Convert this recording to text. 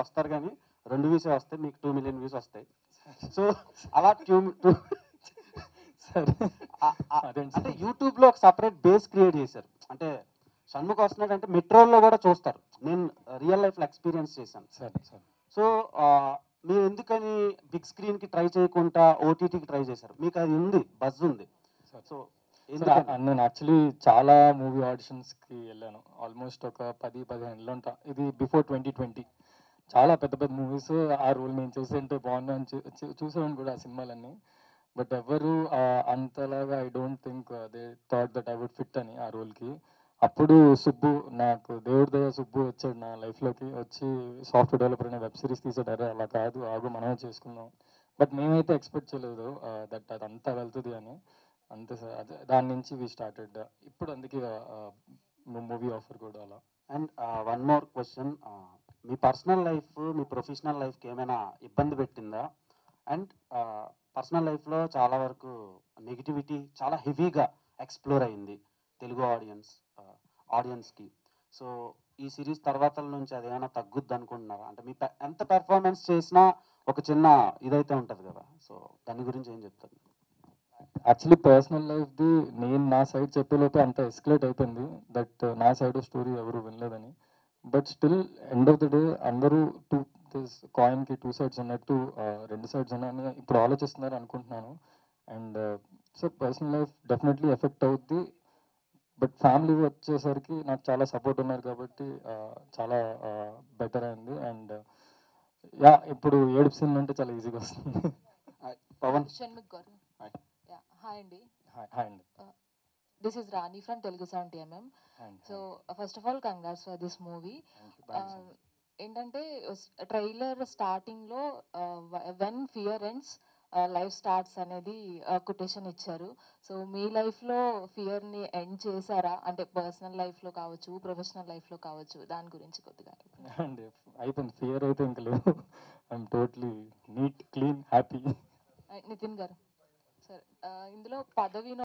వస్తారు కానీ 2 వ్యూసే వస్తాయి, మీకు 2 మిలియన్ వ్యూస్ వస్తాయి. సో అలా అంటే యూట్యూబ్లో ఒక సపరేట్ బేస్ క్రియేట్ చేశారు. అంటే షణ్ముఖ్ వస్తున్నాడు అంటే మెట్రోల్లో కూడా చూస్తారు. నేను రియల్ లైఫ్లో ఎక్స్పీరియన్స్ చేశాను. సో మీరు ఎందుకని బిగ్ స్క్రీన్కి ట్రై చేయకుండా ఓటీటీకి ట్రై చేశారు? మీకు అది ఉంది, బజ్ ఉంది. సో నేను యాక్చువల్లీ చాలా మూవీ ఆడిషన్స్కి వెళ్ళాను. ఆల్మోస్ట్ ఒక 10-15 ఉంటా. ఇది బిఫోర్ 2020. చాలా పెద్ద పెద్ద మూవీస్ ఆ రోల్ నేను చూస్తుంటే బాగున్నా అని చూసేవాడిని కూడా ఆ సినిమాలన్నీ. బట్ ఎవరు అంతలాగా I don't think they thought that I would fit అని ఆ రోల్కి. అప్పుడు సుబ్బు, నాకు దేవుడి దయ సుబ్బు వచ్చాడు నా లైఫ్లోకి. వచ్చి సాఫ్ట్వేర్ డెవలపర్ అనే వెబ్ సిరీస్ తీసాడు. అరే అలా కాదు, ఆగు మనమే చేసుకుందాం. బట్ మేమైతే ఎక్స్పెక్ట్ చేయలేదు దట్ అదంతా వెళ్తుంది అని. అంతే సార్, అదే దాని నుంచి వి స్టార్టెడ్. ఇప్పుడు అందుకే మూవీ ఆఫర్ కూడా అలా. And one more question, me personal life me professional లైఫ్కి ఏమైనా ఇబ్బంది పెట్టిందా? అండ్ పర్సనల్ లైఫ్లో చాలా వరకు నెగిటివిటీ చాలా హెవీగా ఎక్స్ప్లోర్ అయింది తెలుగు ఆడియన్స్కి. సో ఈ సిరీస్ తర్వాత నుంచి అది ఏమైనా తగ్గుద్ది అనుకుంటున్నారా? అంటే మీ ఎంత పెర్ఫార్మెన్స్ చేసినా ఒక చిన్న ఇదైతే ఉంటుంది కదా, సో దాని గురించి ఏం చెప్తారు? యాక్చువల్లీ పర్సనల్ లైఫ్ది నేను నా సైడ్ చెప్పేలోపే అంత ఎస్కలేట్ అయిపోయింది దట్ నా సైడ్ స్టోరీ ఎవరు వినలేదని. But still end of the day అందరూ కాయిన్కి 2 సైడ్స్ ఉన్నట్టు 2 సైడ్స్ ఉన్నాయని ఇప్పుడు ఆలోచిస్తున్నారు అనుకుంటున్నాను. And so personal life definitely effect అవుద్ది. బట్ ఫ్యామిలీ వచ్చేసరికి నాకు చాలా సపోర్ట్ ఉన్నారు కాబట్టి చాలా బెటర్ అయింది. అండ్ యా ఇప్పుడు ఏడుపు సీన్ అంటే చాలా ఈజీగా వస్తుంది. పవన్. షణ్ముఖ్ గారు. హాయ్ అండి. హాయ్ అండి. This is Rani from Telugu 70mm. So first of all, congrats for this movie. ఏంటంటే ట్రైలర్ స్టార్టింగ్లో when fear ends life starts అనేది కొటేషన్ ఇచ్చారు. సో మీ లైఫ్లో ఫియర్ని ఎండ్ చేశారా? అంటే పర్సనల్ లైఫ్లో కావచ్చు, ప్రొఫెషనల్ లైఫ్లో కావచ్చు, దాని గురించి కొద్దిగా. అండి అయిపోయింది, ఫియర్ అయితే ఇంకా లేదు. I'm totally neat, clean, happy. Nitin garu sir, ఇందులో పదవి